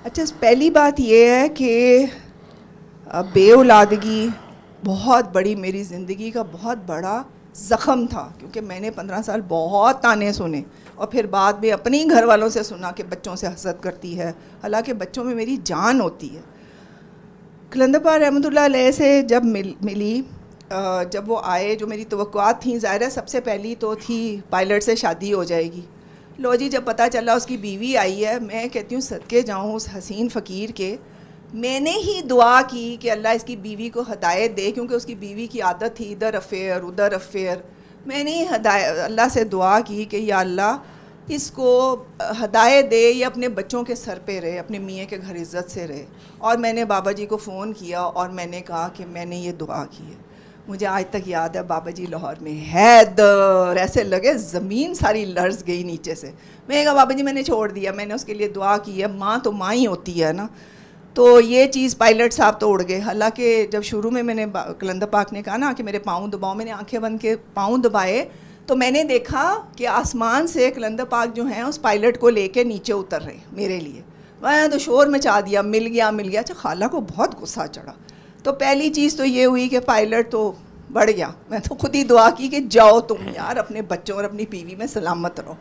अच्छा, पहली बात ये है कि बेऔलादगी बहुत बड़ी मेरी ज़िंदगी का बहुत बड़ा ज़ख़म था, क्योंकि मैंने 15 साल बहुत ताने सुने और फिर बाद में अपने ही घर वालों से सुना कि बच्चों से हसद करती है, हालांकि बच्चों में मेरी जान होती है। कलंदर पाक रहमतुल्लाह अलैह से जब मिली, जब वो आए, जो मेरी तवक्कुआत थी, ज़ाहिर है सबसे पहली तो थी पायलट से शादी हो जाएगी। लो जी, जब पता चला उसकी बीवी आई है, मैं कहती हूँ सदके जाऊँ उस हसीन फ़कीर के। मैंने ही दुआ की कि अल्लाह इसकी बीवी को हदायत दे, क्योंकि उसकी बीवी की आदत थी इधर अफेयर उधर अफेयर। मैंने ही अल्लाह से दुआ की कि या अल्लाह इसको हदायत दे, ये अपने बच्चों के सर पे रहे, अपने मियाँ के घर इज़्ज़त से रहे। और मैंने बाबा जी को फ़ोन किया और मैंने कहा कि मैंने ये दुआ की है। मुझे आज तक याद है, बाबा जी लाहौर में हैदर, ऐसे लगे ज़मीन सारी लर्ज़ गई नीचे से। मैंने कहा बाबा जी मैंने छोड़ दिया, मैंने उसके लिए दुआ की है, माँ तो माँ ही होती है ना। तो ये चीज़ पायलट साहब तो उड़ गए। हालांकि जब शुरू में मैंने कलंदर पाक ने कहा ना कि मेरे पाँव दबाओ, मैंने आंखें बंद के पाँव दबाए तो मैंने देखा कि आसमान से कलंदर पाक जो हैं उस पायलट को लेके नीचे उतर रहे मेरे लिए। मैं तो शोर मचा दिया, मिल गया मिल गया। अच्छा, खाला को बहुत गुस्सा चढ़ा। तो पहली चीज़ तो ये हुई कि पायलट तो बढ़ गया। मैं तो खुद ही दुआ की कि जाओ तुम यार, अपने बच्चों और अपनी बीवी में सलामत रहो।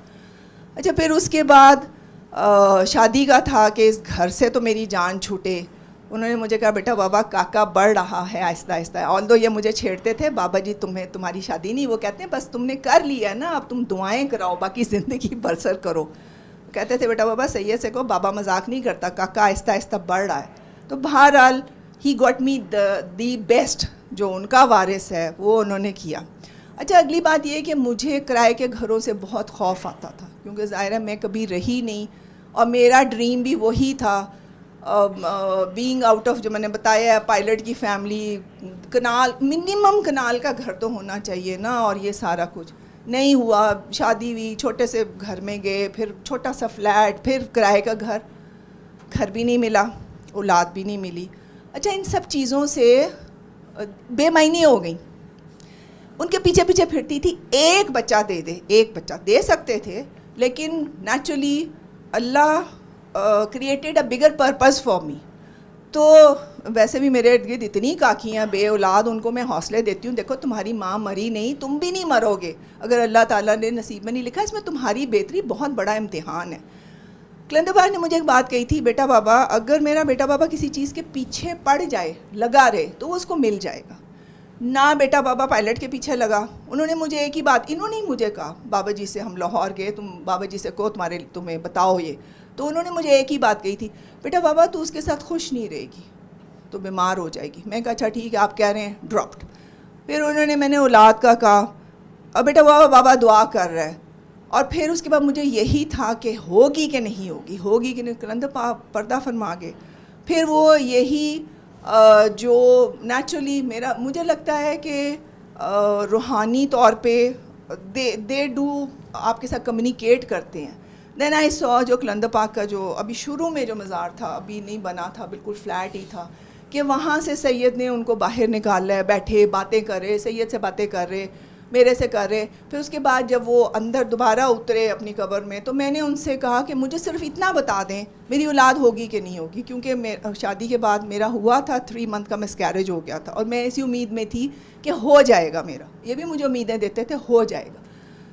अच्छा, फिर उसके बाद शादी का था कि इस घर से तो मेरी जान छूटे। उन्होंने मुझे कहा बेटा बाबा काका बढ़ रहा है आहिस्ता आहिस्ता। ऑल्दो ये मुझे छेड़ते थे, बाबा जी तुम्हारी शादी नहीं, वो कहते हैं बस तुमने कर लिया ना, अब तुम दुआएं कराओ, बाकी ज़िंदगी बसर करो। कहते थे बेटा बाबा सैयद से कहो, बाबा मजाक नहीं करता, काका आहिस्ता आहिस्ता बढ़ रहा है। तो बहरहाल he got me the best, जो उनका वारिस है वो उन्होंने किया। अच्छा, अगली बात ये कि मुझे किराए के घरों से बहुत खौफ आता था, क्योंकि ज़ाहिर है मैं कभी रही नहीं और मेरा ड्रीम भी वही था, बीइंग आउट ऑफ, जो मैंने बताया है, पायलट की फैमिली, कनाल, मिनिमम कनाल का घर तो होना चाहिए ना। और ये सारा कुछ नहीं हुआ। शादी हुई, छोटे से घर में गए, फिर छोटा सा फ्लैट, फिर किराए का घर भी नहीं मिला, औलाद भी नहीं मिली। अच्छा, इन सब चीज़ों से बेमायनी हो गई। उनके पीछे पीछे फिरती थी, एक बच्चा दे दे, एक बच्चा दे सकते थे, लेकिन naturally Allah created a bigger purpose for me. तो वैसे भी मेरे इर्द गिर्द इतनी काकियाँ बे औलाद, उनको मैं हौसले देती हूँ, देखो तुम्हारी माँ मरी नहीं, तुम भी नहीं मरोगे अगर अल्लाह ताला ने नसीब में नहीं लिखा। इसमें तुम्हारी बेहतरी बहुत बड़ा इम्तिहान है। कलंदर पाक ने मुझे एक बात कही थी, बेटा बाबा अगर मेरा बेटा बाबा किसी चीज़ के पीछे पड़ जाए, लगा रहे, तो वो उसको मिल जाएगा ना। बेटा बाबा पायलट के पीछे लगा। उन्होंने मुझे एक ही बात, इन्होंने ही मुझे कहा, बाबा जी से हम लाहौर गए, तुम बाबा जी से कहो तुम्हें बताओ ये। तो उन्होंने मुझे एक ही बात कही थी, बेटा बाबा तू उसके साथ खुश नहीं रहेगी तो बीमार हो जाएगी। मैं कहा अच्छा ठीक है, आप कह रहे हैं, ड्रॉप्ड। फिर मैंने औलाद का कहा, अब बेटा बाबा दुआ कर रहा है। और फिर उसके बाद मुझे यही था कि होगी कि नहीं होगी, होगी कि नहीं। कलंदर पाक पर्दा फरमा गए। फिर वो यही जो नेचुरली मेरा, मुझे लगता है कि रूहानी तौर पे दे डू आपके साथ कम्युनिकेट करते हैं। देन आई सॉ जो कलंदर पाक का जो अभी शुरू में जो मज़ार था, अभी नहीं बना था, बिल्कुल फ्लैट ही था, कि वहाँ से सैयद ने उनको बाहर निकाला है, बैठे बातें कर रहे, सैयद से बातें कर रहे, मेरे से कर रहे। फिर उसके बाद जब वो अंदर दोबारा उतरे अपनी कब्र में, तो मैंने उनसे कहा कि मुझे सिर्फ इतना बता दें मेरी औलाद होगी कि नहीं होगी, क्योंकि शादी के बाद मेरा हुआ था 3 मंथ का मिसकैरेज हो गया था और मैं इसी उम्मीद में थी कि हो जाएगा मेरा। ये भी मुझे उम्मीदें देते थे हो जाएगा।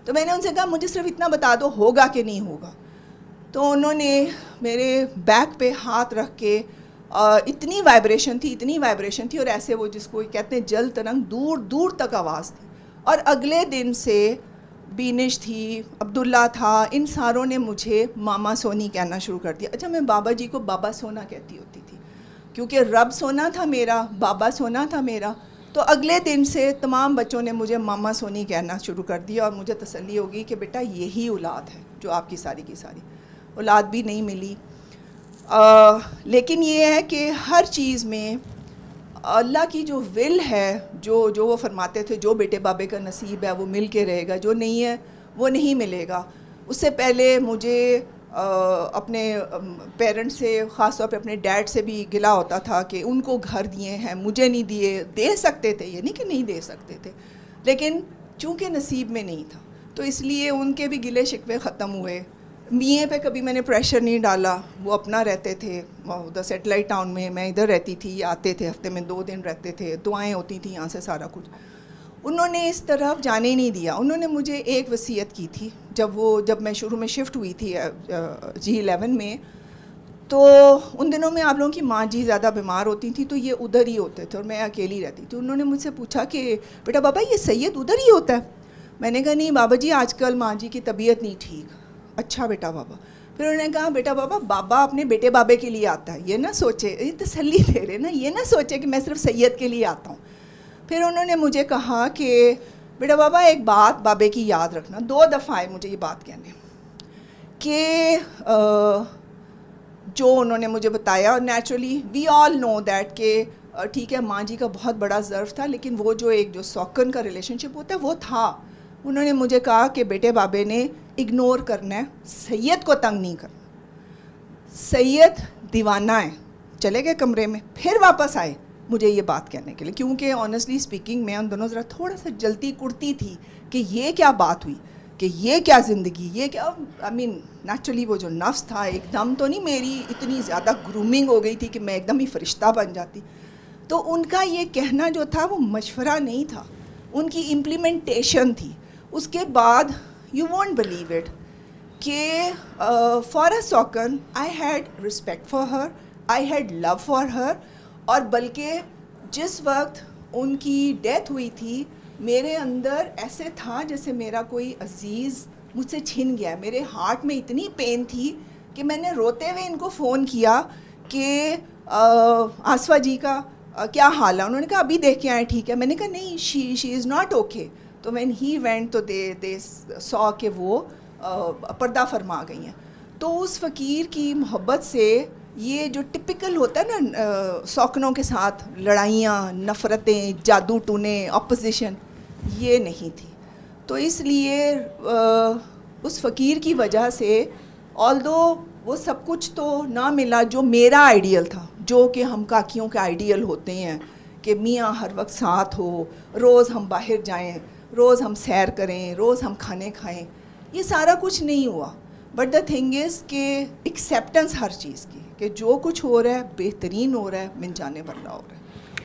तो मैंने उनसे कहा मुझे सिर्फ इतना बता दो होगा कि नहीं होगा। तो उन्होंने मेरे बैक पे हाथ रख के, इतनी वाइब्रेशन थी और ऐसे वो जिसको कहते हैं जल तरंग, दूर दूर तक आवाज़ थी। और अगले दिन से बीनिश थी, अब्दुल्ला था, इन सारों ने मुझे मामा सोनी कहना शुरू कर दिया। अच्छा, मैं बाबा जी को बाबा सोना कहती होती थी, क्योंकि रब सोना था मेरा, बाबा सोना था मेरा। तो अगले दिन से तमाम बच्चों ने मुझे मामा सोनी कहना शुरू कर दिया और मुझे तसल्ली होगी कि बेटा यही औलाद है जो आपकी सारी की सारी। औलाद भी नहीं मिली, लेकिन ये है कि हर चीज़ में अल्लाह की जो विल है, जो वो फरमाते थे, जो बेटे बाबे का नसीब है वो मिल के रहेगा, जो नहीं है वो नहीं मिलेगा। उससे पहले मुझे अपने पेरेंट्स से, ख़ास तौर पे अपने डैड से भी गिला होता था कि उनको घर दिए हैं मुझे नहीं दिए। दे सकते थे, ये नहीं कि नहीं दे सकते थे, लेकिन चूँकि नसीब में नहीं था तो इसलिए उनके भी गिले शिकवे ख़त्म हुए। मियाँ पे कभी मैंने प्रेशर नहीं डाला, वो अपना रहते थे उधर सेटेलाइट टाउन में, मैं इधर रहती थी, आते थे हफ्ते में 2 दिन रहते थे, दुआएं होती थी यहाँ से सारा कुछ। उन्होंने इस तरफ जाने ही नहीं दिया। उन्होंने मुझे एक वसीयत की थी जब मैं शुरू में शिफ्ट हुई थी G11 में, तो उन दिनों में आप लोगों की माँ जी ज़्यादा बीमार होती थी तो ये उधर ही होते थे और मैं अकेली रहती थी। उन्होंने मुझसे पूछा कि बेटा बाबा ये सैयद उधर ही होता है? मैंने कहा नहीं बाबा जी, आजकल माँ जी की तबीयत नहीं ठीक। अच्छा बेटा बाबा। फिर उन्होंने कहा बेटा बाबा, बाबा अपने बेटे बाबे के लिए आता है, ये ना सोचे, ये तसल्ली दे रहे ना, ये ना सोचे कि मैं सिर्फ सैयद के लिए आता हूँ। फिर उन्होंने मुझे कहा कि बेटा बाबा एक बात बाबे की याद रखना। 2 दफ़ा आए मुझे ये बात कहने कि जो उन्होंने मुझे बताया, और naturally we all know that कि ठीक है माँ जी का बहुत बड़ा ज़र्फ था, लेकिन वो जो सौकन का रिलेशनशिप होता है वो था। उन्होंने मुझे कहा कि बेटे बाबे ने इग्नोर करना है, सैयद को तंग नहीं करना। सैयद दीवाना है। चले गए कमरे में, फिर वापस आए मुझे ये बात कहने के लिए, क्योंकि ऑनेस्टली स्पीकिंग मैं उन दोनों ज़रा थोड़ा सा जलती कुड़ती थी कि ये क्या बात हुई, कि ये क्या ज़िंदगी, ये क्या, आई मीन नेचुरली वो जो नफ्स था एकदम तो नहीं, मेरी इतनी ज़्यादा ग्रूमिंग हो गई थी कि मैं एकदम ही फरिश्ता बन जाती। तो उनका ये कहना जो था वो मशवरा नहीं था, उनकी इम्प्लीमेंटेशन थी। उसके बाद यू वोंट बिलीव इट कि फॉर अ सौकन I had respect for her, I had love for her. और बल्कि जिस वक्त उनकी डेथ हुई थी, मेरे अंदर ऐसे था जैसे मेरा कोई अजीज़ मुझसे छिन गया। मेरे हार्ट में इतनी पेन थी कि मैंने रोते हुए इनको फ़ोन किया कि आसफा जी का क्या हाल है? उन्होंने कहा अभी देख के आए, ठीक है। मैंने कहा नहीं, शी इज़ नॉट ओके। तो व्हेन ही वेंट तो दे सॉ कि वो पर्दा फरमा गई हैं। तो उस फ़कीर की मोहब्बत से ये जो टिपिकल होता है ना सौकनों के साथ लड़ाइयाँ, नफ़रतें, जादू टूने, अपोजिशन, ये नहीं थी। तो इसलिए उस फ़कीर की वजह से ऑल्दो वो सब कुछ तो ना मिला जो मेरा आइडियल था, जो कि हम काकियों के आइडियल होते हैं कि मियाँ हर वक्त साथ हो, रोज़ हम बाहर जाएं, रोज़ हम सैर करें, रोज़ हम खाने खाएं। ये सारा कुछ नहीं हुआ। बट द थिंग इज़ कि एक्सेप्टेंस हर चीज़ की, कि जो कुछ हो रहा है बेहतरीन हो रहा है, मिल जाने वाला हो रहा है।